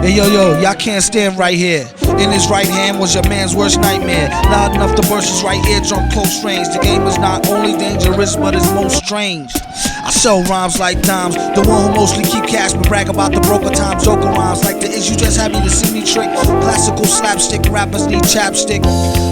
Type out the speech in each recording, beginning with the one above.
Hey yo, y'all can't stand right here. In his right hand was your man's worst nightmare. Loud enough to burst his right eardrum close range. The game is not only dangerous, but it's most strange. I sell rhymes like dimes, the one who mostly keep cash but brag about the broker times. Joker rhymes like the is you just happy to see me trick. Classical slapstick, rappers need chapstick.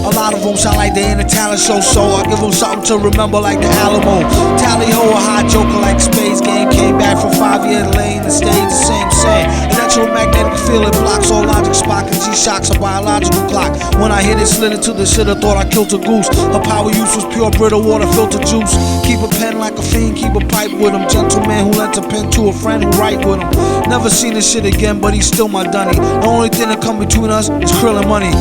A lot of them sound like they in a talent show, so I give them something to remember like the Alamo. Tally ho, a hot joker like Space Game. Came back from 5 years lane and stayed the same. Electromagnetic field, it blocks all logic. Spock and G-Shock's a biological clock. When I hit it, slid it to the shitter, thought I killed a goose. Her power use was pure Brita water, filter juice. Keep a pen like a fiend, keep a pipe with him. Gentleman who lent a pen to a friend who write with him. Never seen this shit again, but he's still my dunny. The only thing that come between us is krill and money.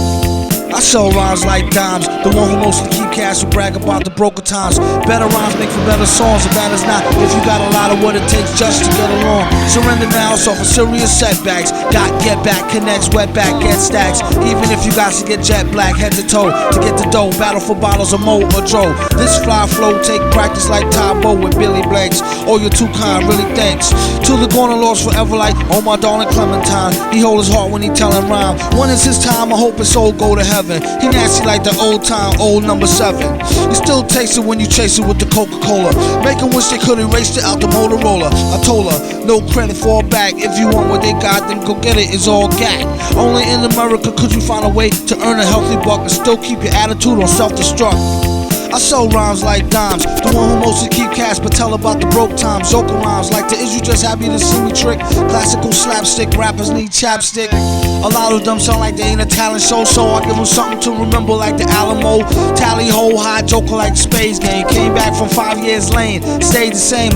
I sell rhymes like dimes, the one who mostly keep cash and brag about the broker times. Better rhymes make for better songs, and bad as not if you got a lot of what it takes just to get along. Surrender now, suffer serious setbacks. Got get back, connects, wet back, get stacks. Even if you got to get jet black, head to toe to get the dough. Battle for bottles of Mo or Joe. This fly flow take practice like Tybo with Billy Blanks. Oh, you're too kind, really thanks. To the corner lords forever like, oh my darling Clementine. He hold his heart when he tellin' rhyme. When is his time? I hope his soul go to heaven. He nasty like the old time, old number 7. You still taste it when you chase it with the Coca-Cola. Make 'em wish they could erase it out the Motorola. I told her, no credit, fall back. If you want what they got, then go get it, it's all gat. Only in America could you find a way to earn a healthy buck and still keep your attitude on self-destruct. I sell rhymes like dimes, the one who mostly keep cash but tell about the broke times. Joker rhymes like the is you just happy to see me trick. Classical slapstick, rappers need chapstick. A lot of them sound like they ain't a talent show, so I give them something to remember like the Alamo. Tally ho, hot joker like Space Game. Came back from 5 years lane, stayed the same.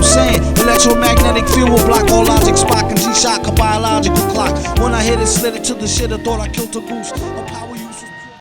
Electromagnetic field will block all logic. Spock and G-Shock, a biological clock. When I hit it, slid it to the shitter, thought I killed a goose. A power